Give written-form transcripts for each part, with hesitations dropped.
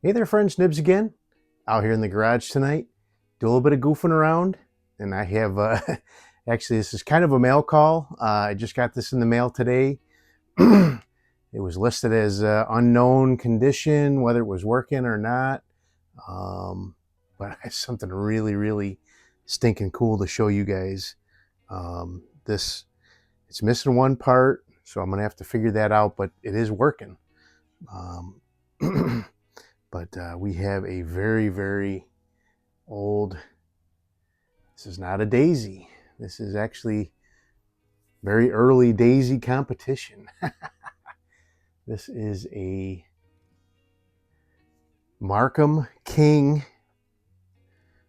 Hey there friends, Nibs again. Out here in the garage tonight. Do a little bit of goofing around. And I have, actually this is kind of a mail call. I just got this in the mail today. It was listed as unknown condition, whether it was working or not. But I have something really, really stinking cool to show you guys. It's missing one part, so I'm gonna have to figure that out, but it is working. Um, but we have a very, very old, this is not a daisy. This is actually very early daisy competition. This is a Markham King.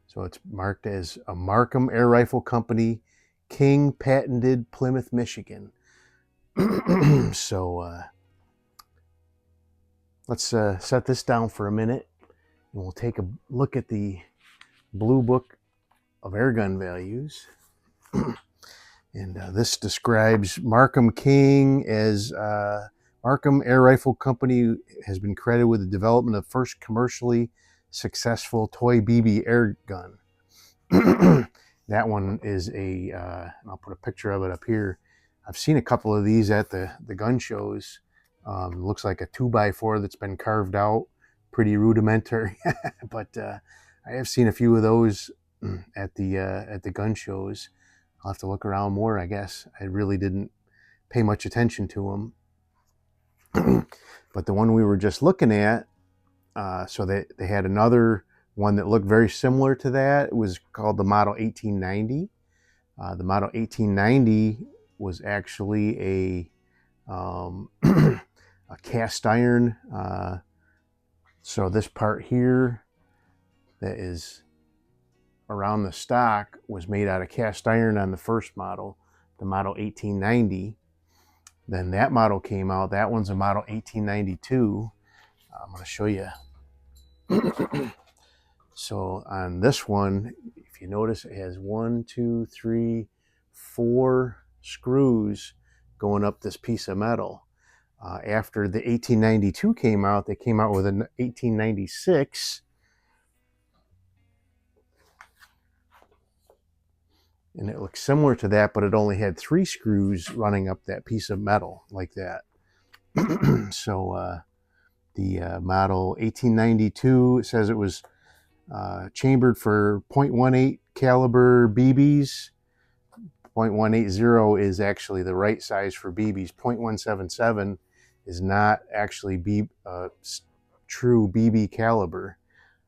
So it's marked as a Markham Air Rifle Company King patented Plymouth, Michigan. So let's set this down for a minute and we'll take a look at the Blue Book of Airgun Values. And this describes Markham King as Markham Air Rifle Company has been credited with the development of the first commercially successful toy BB air gun. That one is I'll put a picture of it up here. I've seen a couple of these at the gun shows. Looks like a 2x4 that's been carved out, pretty rudimentary. But I have seen a few of those at the gun shows. I'll have to look around more, I guess. I really didn't pay much attention to them. But the one we were just looking at, so they had another one that looked very similar to that. It was called the Model 1890. The Model 1890 was actually a cast iron. So this part here that is around the stock was made out of cast iron on the first model, the Model 1890. Then that model came out. That one's a Model 1892. I'm going to show you. So on this one, if you notice, it has 1, 2, 3, 4 screws going up this piece of metal. After the 1892 came out, they came out with an 1896. And it looks similar to that, but it only had 3 screws running up that piece of metal like that. So the Model 1892, it says it was chambered for .18 caliber BBs. .180 is actually the right size for BBs. .177 is not actually true BB caliber.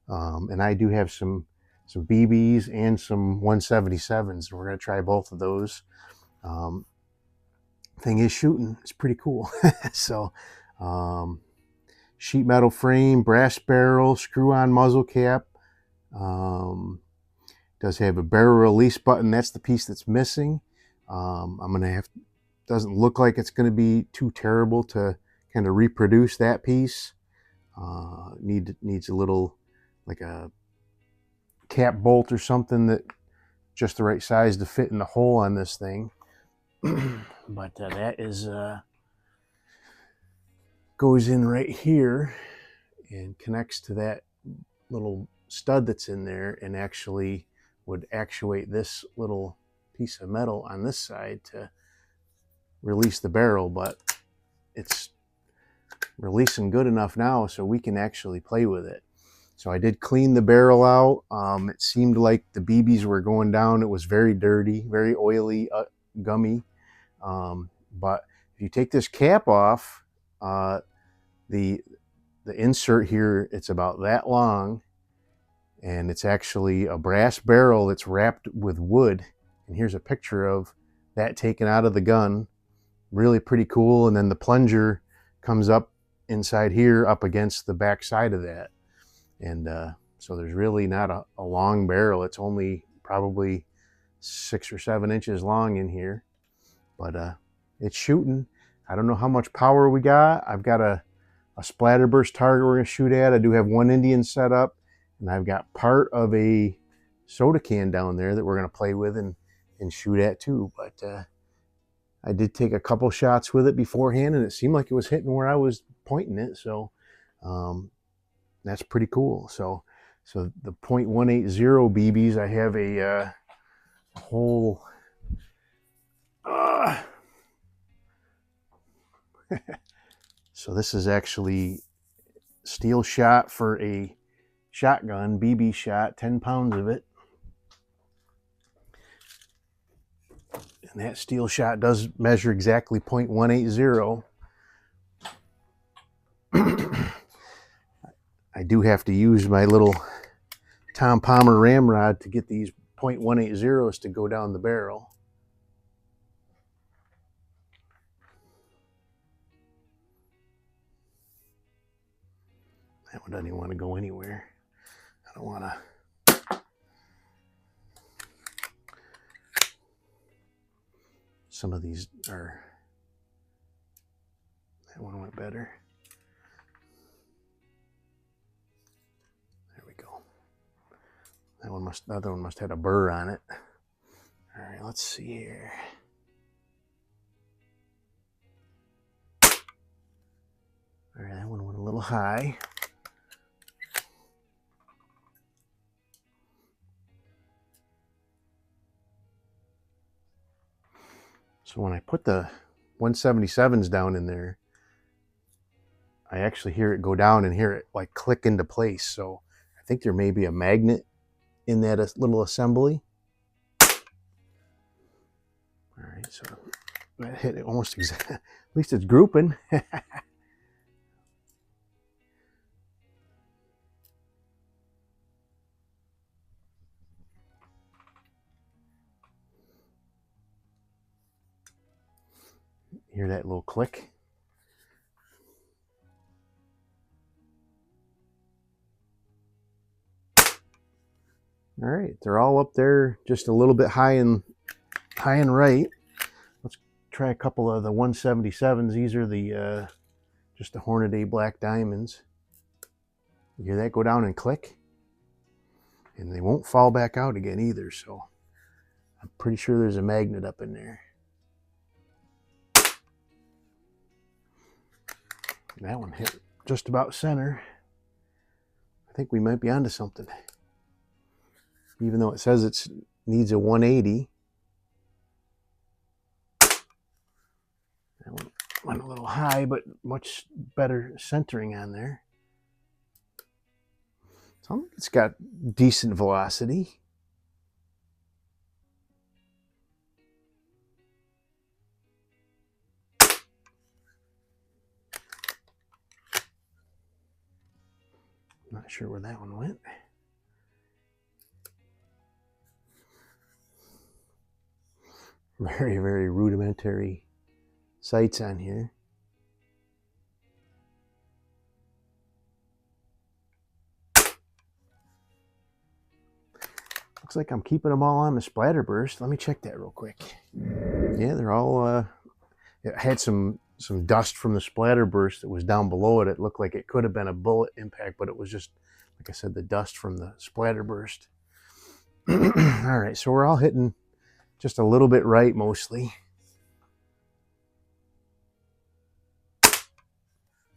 And I do have some BBs and some 177s. We're going to try both of those. Thing is shooting. It's pretty cool. So sheet metal frame, brass barrel, screw-on muzzle cap. Does have a barrel release button. That's the piece that's missing. I'm going to have, doesn't look like it's going to be too terrible to kind of reproduce that piece. Needs a little, like a cap bolt or something that just the right size to fit in the hole on this thing. But that is goes in right here and connects to that little stud that's in there and actually would actuate this little piece of metal on this side to release the barrel. But it's releasing good enough now so we can actually play with it. So I did clean the barrel out. It seemed like the BBs were going down. It was very dirty, very oily, gummy. But if you take this cap off, the insert here, it's about that long, and it's actually a brass barrel that's wrapped with wood. And here's a picture of that taken out of the gun. Really pretty cool. And then the plunger comes up inside here up against the back side of that. And so there's really not a long barrel. It's only probably 6 or 7 inches long in here. But it's shooting. I don't know how much power we got. I've got a splatterburst target we're going to shoot at. I do have one Indian set up. And I've got part of a soda can down there that we're going to play with and shoot at too. But I did take a couple shots with it beforehand, and it seemed like it was hitting where I was pointing it. So that's pretty cool. So the .180 BBs, I have a whole so this is actually steel shot for a shotgun, BB shot, 10 pounds of it. And that steel shot does measure exactly .180. I do have to use my little Tom Palmer ramrod to get these .180s to go down the barrel. That one doesn't even want to go anywhere. I don't want to. Some of these are. That one went better. There we go. That one must. The other one must have had a burr on it. All right, let's see here. All right, that one went a little high. So when I put the 177s down in there, I actually hear it go down and hear it like click into place. So I think there may be a magnet in that little assembly. All right, so that hit it almost exactly. At least it's grouping. Hear that little click? All right, they're all up there, just a little bit high and right. Let's try a couple of the 177s. These are the just the Hornady Black Diamonds. You hear that go down and click? And they won't fall back out again either, so I'm pretty sure there's a magnet up in there. That one hit just about center. I think we might be onto something. Even though it says it needs a 180. That one went a little high, but much better centering on there. So it's got decent velocity. Not sure where that one went. Very, very rudimentary sights on here. Looks like I'm keeping them all on the splatterburst. Let me check that real quick. Yeah, they're all, it had some dust from the splatterburst that was down below it. It looked like it could have been a bullet impact, but it was just, like I said, the dust from the splatterburst. All right, so we're all hitting just a little bit right mostly.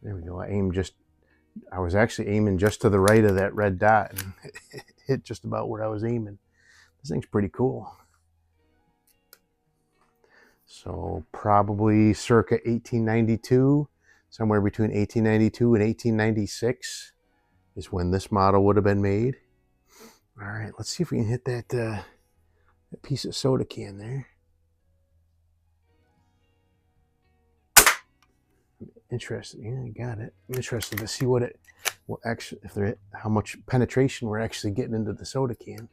There we go. I was actually aiming just to the right of that red dot and it hit just about where I was aiming. This thing's pretty cool. So probably circa 1892, somewhere between 1892 and 1896 is when this model would have been made. All right, let's see if we can hit that piece of soda can there. Interesting. Yeah, I got it. I'm interested to see how much penetration we're actually getting into the soda can.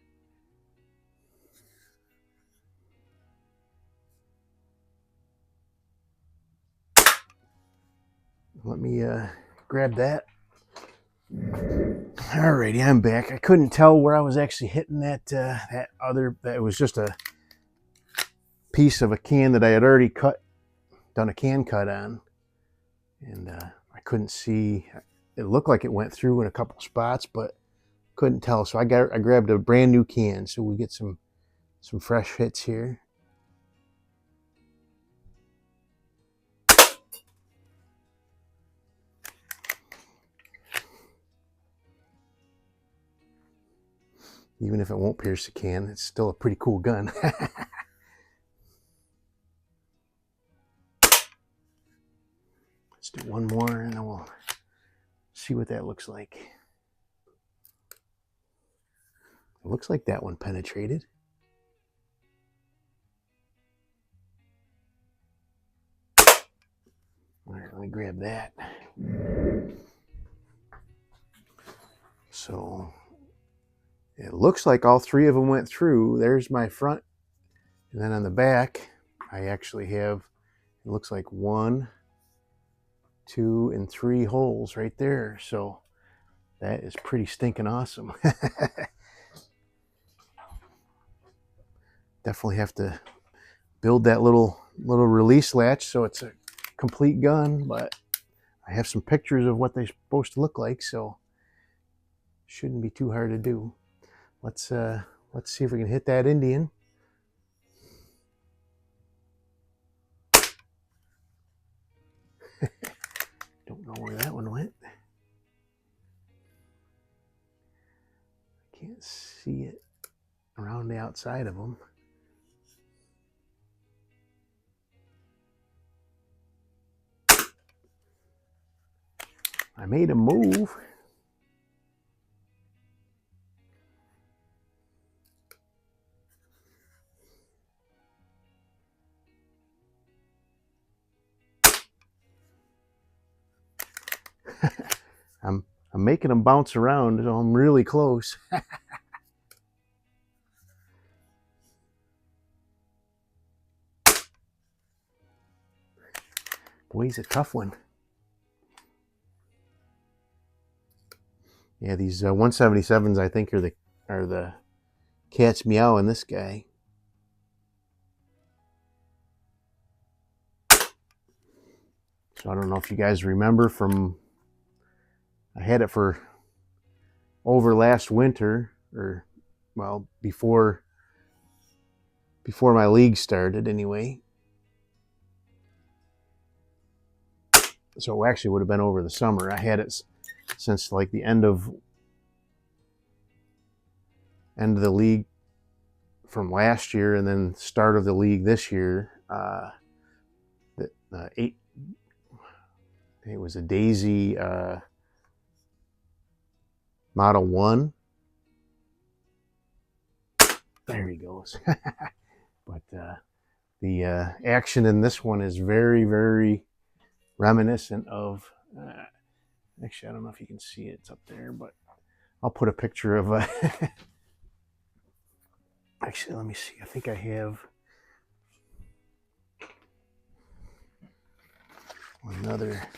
Let me grab that. Alrighty, I'm back. I couldn't tell where I was actually hitting that that was just a piece of a can that I had already done a can cut on. And I couldn't see. It looked like it went through in a couple spots, but couldn't tell. So I grabbed a brand new can so we get some fresh hits here. Even if it won't pierce the can, it's still a pretty cool gun. Let's do one more and then we'll see what that looks like. It looks like that one penetrated. All right, let me grab that. So it looks like all three of them went through. There's my front. And then on the back, I actually have, it looks like 1, 2, and 3 holes right there. So that is pretty stinking awesome. Definitely have to build that little release latch so it's a complete gun, but I have some pictures of what they're supposed to look like, so shouldn't be too hard to do. Let's see if we can hit that Indian. Don't know where that one went. Can't see it around the outside of them. I made a move. I'm making them bounce around, so I'm really close. Boy, he's a tough one. Yeah, these 177s I think are the cat's meow in this guy. So I don't know if you guys remember from, I had it for over last winter, or well, before my league started anyway. So it actually would have been over the summer. I had it since like the end of the league from last year, and then start of the league this year. It was a Daisy Model 1. There he goes. But the action in this one is very, very reminiscent of, actually, I don't know if you can see it, it's up there, but I'll put a picture of, actually, let me see, I think I have another.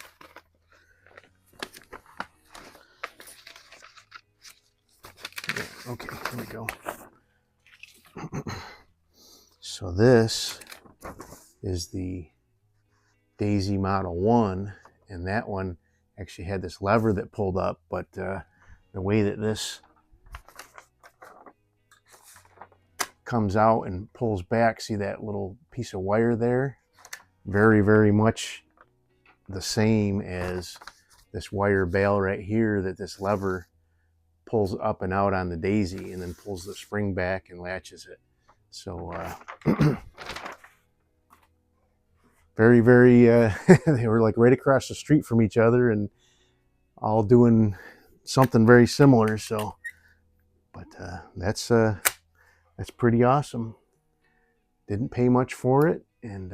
Okay, here we go. So this is the Daisy Model 1, and that one actually had this lever that pulled up, but the way that this comes out and pulls back, see that little piece of wire there? Very, very much the same as this wire bail right here that this lever pulls up and out on the Daisy, and then pulls the spring back and latches it. So very, very, they were like right across the street from each other and all doing something very similar. So, but that's pretty awesome. Didn't pay much for it, and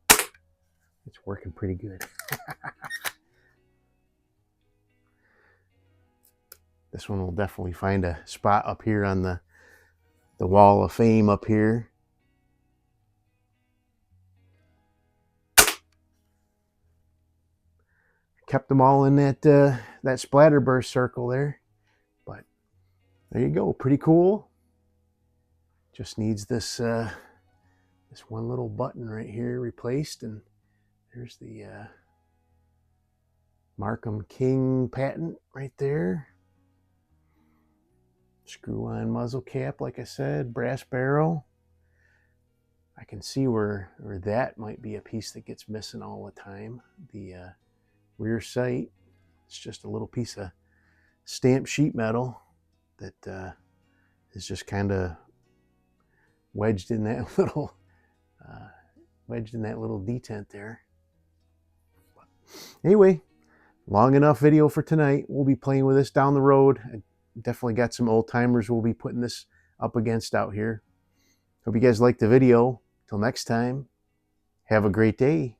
it's working pretty good. This one will definitely find a spot up here on the wall of fame up here. Kept them all in that splatterburst circle there. But there you go, pretty cool. Just needs this this one little button right here replaced, and there's the Markham King patent right there. Screw-on muzzle cap, like I said, brass barrel. I can see where that might be a piece that gets missing all the time. The rear sight, it's just a little piece of stamped sheet metal that is just kind of wedged in that little detent there. Anyway, long enough video for tonight. We'll be playing with this down the road. I definitely got some old timers we'll be putting this up against out here. Hope you guys liked the video. Till next time, have a great day.